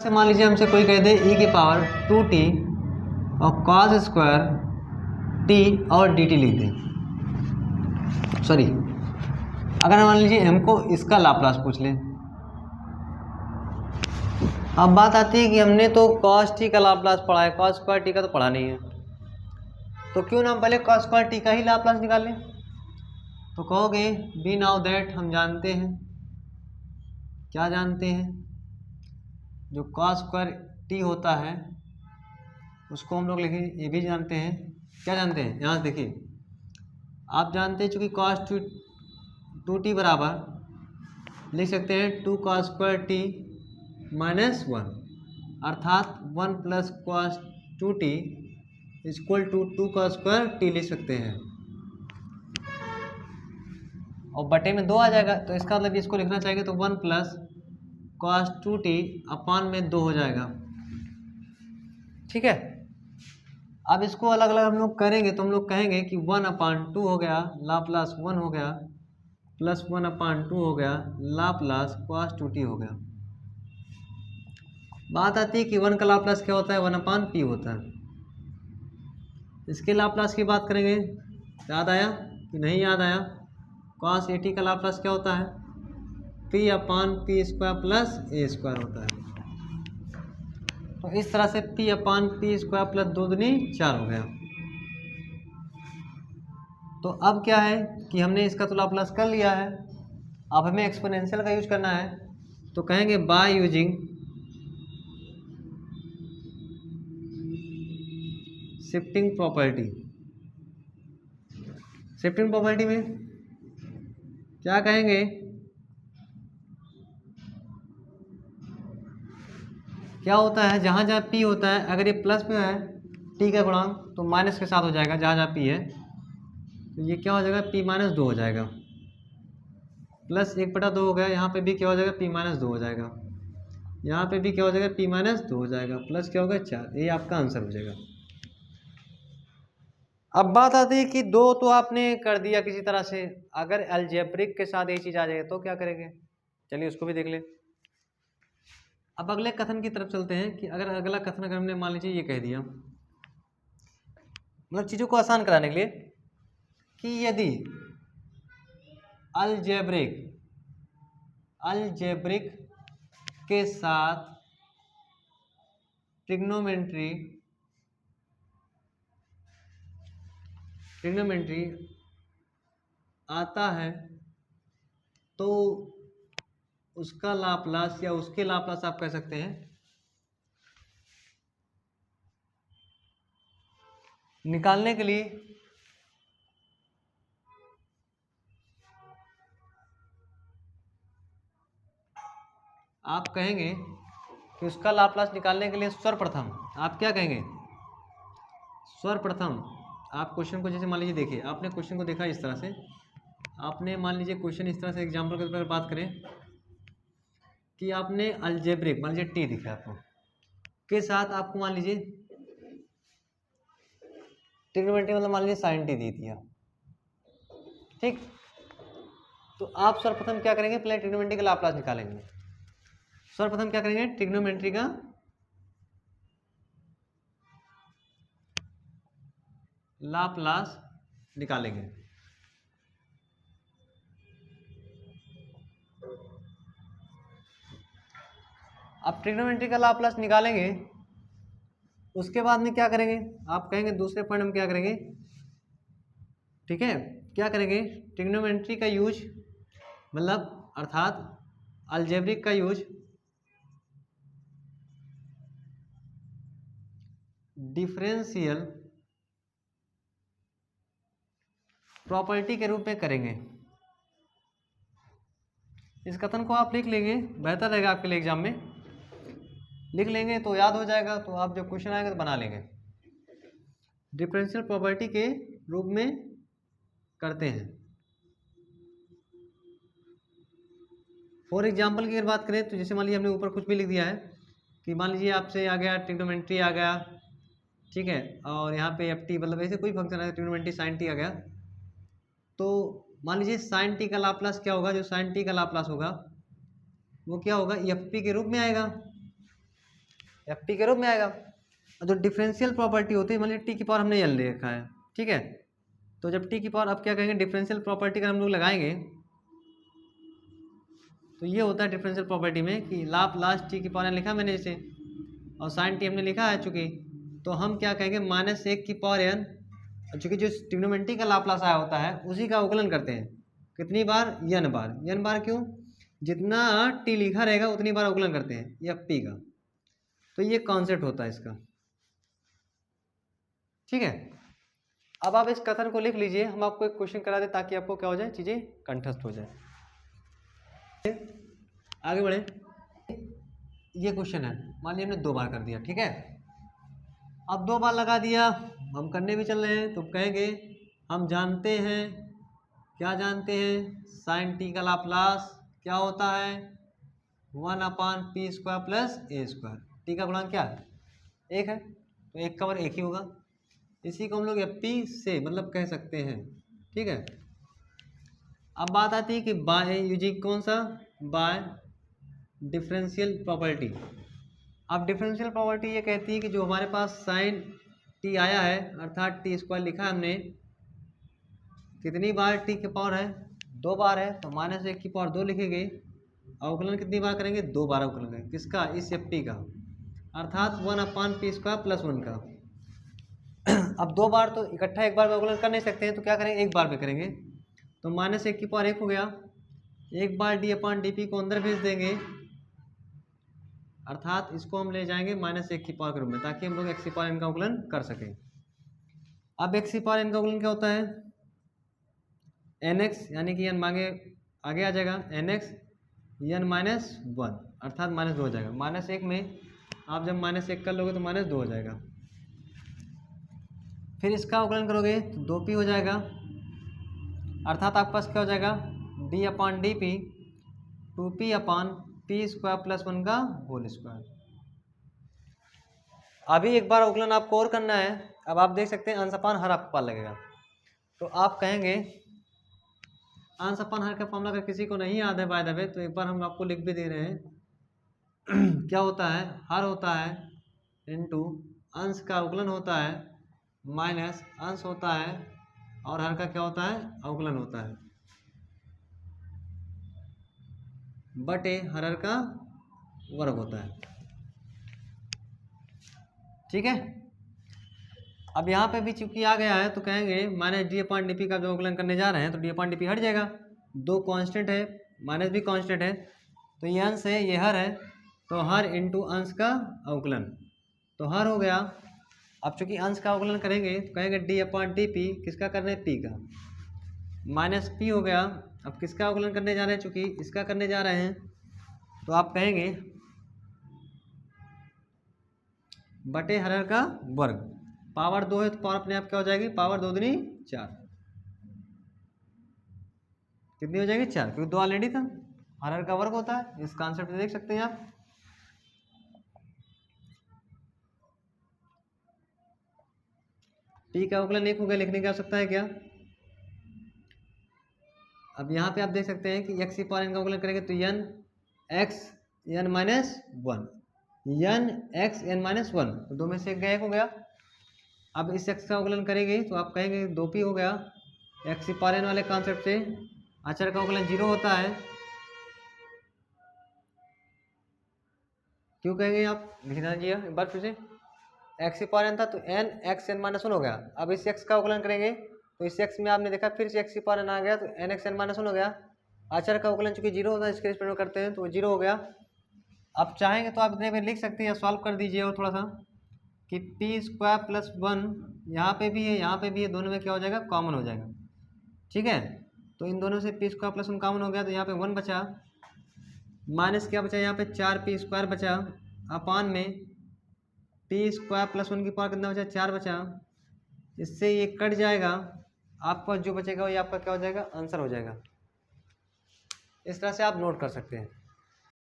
से मान लीजिए हमसे कोई कह दे e की पावर 2t और cos स्क्वायर t और dt लिख दें। सॉरी, अगर मान लीजिए हमको इसका लाप्लास पूछ लें। अब बात आती है कि हमने तो cos t का लाप्लास पढ़ा है, cos स्क्वायर t का तो पढ़ा नहीं है, तो क्यों ना हम पहले cos स्क्वायर t का ही लाप्लास निकाल लें। तो कहोगे बी नाउ दैट हम जानते हैं, क्या जानते हैं, जो cos स्क्वायर t होता है उसको हम लोग लिखें, ये भी जानते हैं। क्या जानते हैं, यहाँ से देखिए, आप जानते हैं चूँकि cos 2t बराबर लिख सकते हैं 2 cos स्क्वायर t माइनस 1, अर्थात 1 plus cos 2t equal to 2 cos square t लिख सकते हैं, और बटे में 2 आ जाएगा, तो इसका मतलब इसको लिखना चाहिए तो 1 प्लस cos 2t अपान में 2 हो जाएगा। ठीक है, अब इसको अलग अलग हम लोग करेंगे तो हम लोग कहेंगे कि 1/2 हो गया लाप्लास 1 हो गया, प्लस 1/2 हो गया लाप्लास cos 2t हो गया। बात आती है कि 1 का लाप्लास क्या होता है, 1/p होता है। इसके लाप्लास की बात करेंगे, याद आया कि नहीं याद आया, cos 80 का लाप्लास क्या होता है, p/p square plus a square होता है। तो इस तरह से p/p स्क्वायर प्लस 2 दूनी 4 हो गया। तो अब क्या है कि हमने इसका तो लाप्लास कर लिया है, अब हमें एक्सपोनेंशियल का यूज करना है, तो कहेंगे by using shifting property. Shifting property में क्या कहेंगे, क्या होता है, जहाँ जहाँ p होता है अगर ये प्लस में है t का गुणांक तो माइनस के साथ हो जाएगा, जहाँ जहाँ p है तो ये क्या हो जाएगा p-2 हो जाएगा, प्लस 1/2 हो गया, यहाँ पे भी क्या हो जाएगा p-2 हो जाएगा, यहाँ पे भी क्या हो जाएगा p-2 हो जाएगा, प्लस क्या होगा 4, ये आपका आंसर हो जाएगा। अब बात आती है कि 2 तो आपने कर दिया किसी तरह से, अगर अलजेब्रिक के साथ ये चीज़ आ जाए तो क्या करेंगे, चलिए उसको भी देख ले। अब अगले कथन की तरफ चलते हैं कि अगर अगला कथन अगर हमने मान लीजिए ये कह दिया, मतलब चीज़ों को आसान कराने के लिए, कि यदि अलजेब्रिक के साथ ट्रिग्नोमेट्री आता है तो उसका लाप्लास या उसके लाप्लास आप कह सकते हैं निकालने के लिए आप कहेंगे कि उसका लाप्लास निकालने के लिए सर्वप्रथम आप क्या कहेंगे, सर्वप्रथम आप क्वेश्चन को जैसे मान लीजिए, देखिए आपने क्वेश्चन को देखा इस तरह से, आपने मान लीजिए क्वेश्चन इस तरह से एग्जांपल के तौर पर बात करें कि आपने अलजेब्रिक मान लीजिए टी दिखा आपको के साथ आपको मान लीजिए ट्रिग्नोमेट्री मतलब मान लीजिए साइन टी दी दिया, ठीक, तो आप सर्वप्रथम क्या करेंगे, पहले ट्रिग्नोमेट्री का लाप्लास निकालेंगे। सर्वप्रथम क्या करेंगे, ट्रिग्नोमेट्री का लाप्लास निकालेंगे। अब ट्रिग्नोमेट्री का लाप्लास निकालेंगे, उसके बाद में क्या करेंगे, आप कहेंगे दूसरे पॉइंट हम क्या करेंगे, ठीक है, क्या करेंगे, ट्रिग्नोमेट्री का यूज मतलब अर्थात अलजेब्रिक का यूज डिफरेंशियल प्रॉपर्टी के रूप में करेंगे। इस कथन को आप लिख लेंगे, बेहतर रहेगा आपके लिए, एग्जाम में लिख लेंगे तो याद हो जाएगा, तो आप जब क्वेश्चन आएगा तो बना लेंगे। डिफरेंशियल प्रॉपर्टी के रूप में करते हैं। फॉर एग्जाम्पल की अगर बात करें तो जैसे मान लीजिए हमने ऊपर कुछ भी लिख दिया है कि मान लीजिए आपसे आ गया ट्रिग्नोमेट्री आ गया, ठीक है, और यहाँ पे एफ टी मतलब ऐसे कोई फंक्शन है, ट्रिग्नोमेट्री साइन टी आ गया, तो मान लीजिए साइन टी का लाप्लास क्या होगा, जो साइन टी का लाप्लास होगा वो क्या होगा, एफ पी के रूप में आएगा। एफ पी के रूप में आएगा। और जो डिफरेंशियल प्रॉपर्टी होती है, मान लीजिए टी की पावर हमने एल ले रखा है, ठीक है, तो जब टी की पावर अब क्या कहेंगे डिफरेंशियल प्रॉपर्टी का हम लोग लगाएंगे, तो ये होता है डिफरेंशियल प्रॉपर्टी में कि लाप्लास टी की पावर लिखा मैंने जैसे, और साइन टी हमने लिखा है चूँकि, तो हम क्या कहेंगे -1 की पावर एन, चूँकि जो ट्रिग्नोमेट्री का लाप्लास आया होता है उसी का अवकलन करते हैं कितनी बार, एन बार। एन बार क्यों, जितना टी लिखा रहेगा उतनी बार अवकलन करते हैं एफ पी का। तो ये कॉन्सेप्ट होता है इसका, ठीक है। अब आप इस कथन को लिख लीजिए, हम आपको एक क्वेश्चन करा दें ताकि आपको क्या हो जाए, चीज़ें कंठस्थ हो जाए। आगे बढ़े, ये क्वेश्चन है, मान लीजिए हमने 2 बार कर दिया, ठीक है। अब 2 बार लगा दिया, हम करने भी चल रहे हैं, तो कहेंगे हम जानते हैं, क्या जानते हैं, साइन टी का लाप्लास क्या होता है 1/p² प्लस a²। टी का गुणांक क्या है, 1 है, तो 1 का वर्ग 1 ही होगा। इसी को हम लोग एफ पी से मतलब कह सकते हैं, ठीक है। अब बात आती है कि बाय यूजिंग कौन सा, बाय डिफरेंशियल प्रॉपर्टी। अब डिफरेंशियल प्रॉपर्टी ये कहती है कि जो हमारे पास साइन टी आया है अर्थात t² लिखा है हमने, कितनी बार टी की पावर है, 2 बार है, तो -1 की पावर 2 लिखेंगे। अवकलन कितनी बार करेंगे, 2 बार अवकलन करेंगे, किसका, इस एफ पी का, अर्थात 1/p² प्लस 1 का। अब 2 बार तो इकट्ठा एक बार में अवकलन कर नहीं सकते हैं, तो क्या करेंगे, एक बार में करेंगे। तो -1 की पावर 1 हो गया, एक बार d/dp को अंदर भेज देंगे, अर्थात इसको हम ले जाएंगे -1 की पावर के रूप में, ताकि हम लोग x की पावर n का अवकलन कर सकें। अब x की पावर n का अवकलन क्या होता है, nx, यानी कि n मांगे आगे आ जाएगा, nx n-1, अर्थात -2 हो जाएगा। -1 में आप जब -1 कर लोगे तो -2 हो जाएगा। फिर इसका अवकलन करोगे तो 2p हो जाएगा, अर्थात आपके पास क्या हो जाएगा, d/dp 2p/p² प्लस 1 का होल स्क्वायर। अभी एक बार अवकलन आपको और करना है। अब आप देख सकते हैं अंश अपान हर आपके पास लगेगा, तो आप कहेंगे अंश अपान हर का फॉर्मूला अगर किसी को नहीं याद है बाय द वे, तो एक बार हम आपको लिख भी दे रहे हैं। क्या होता है, हर होता है इनटू अंश का अवकलन होता है माइनस अंश होता है और हर का क्या होता है, अवकलन होता है, बटे हर का वर्ग होता है, ठीक है। अब यहाँ पे भी चूंकि आ गया है तो कहेंगे -d/dp का जो अवकलन करने जा रहे हैं तो d/dp हट जाएगा, 2 कांस्टेंट है, माइनस भी कांस्टेंट है, तो ये अंश है ये हर है, तो हर इनटू अंश का अवकलन, तो हर हो गया। अब चूंकि अंश का अवकलन करेंगे तो कहेंगे d/dp किसका करना है, p का, माइनस p हो गया। अब किसका अवकलन करने जा रहे हैं, चूंकि इसका करने जा रहे हैं, तो आप कहेंगे बटे हर का वर्ग, पावर 2 है तो पावर अपने आप क्या हो जाएगी, पावर 2 दूनी 4, कितनी हो जाएगी 4, क्योंकि 2 ऑलरेडी था, हर का वर्ग होता है। इस कॉन्सेप्ट से देख सकते हैं आप। टी का अवकलन 1 हो गया, लिखने की आवश्यकता है क्या। अब यहाँ पे आप देख सकते हैं कि x की पावर n का अवकलन करेंगे तो n x n-1 n x n-1, तो 2 में से 1 हो गया। अब इस x का अवकलन करेंगे तो आप कहेंगे 2p हो गया, x की पावर n वाले कॉन्सेप्ट से अचर का अवकलन 0 होता है, क्यों कहेंगे आप, लिखना चाहिए एक बार फिर से, x की पावर n था तो n x n-1 हो गया। अब इस x का अवकलन करेंगे तो इस x में आपने देखा फिर से x की पावर n आ गया तो n x n-1 हो गया। अचर का अवकलन चूंकि 0 होता है इसके रिस्पेक्ट में करते हैं तो 0 हो गया। आप चाहेंगे तो आप इतने में लिख सकते हैं या सॉल्व कर दीजिए और थोड़ा सा कि p² प्लस 1 यहाँ पे भी है यहाँ पे भी है, दोनों में क्या हो जाएगा, कॉमन हो जाएगा, ठीक है। तो इन दोनों से p² प्लस 1 कॉमन हो गया तो यहाँ पे 1 बचा, माइनस क्या बचा, यहाँ पे 4p² बचा, अपान में p² प्लस 1 की पावर कितना बचा, 4 बचा। इससे ये कट जाएगा, आपका जो बचेगा वो ये आपका क्या हो जाएगा, आंसर हो जाएगा। इस तरह से आप नोट कर सकते हैं।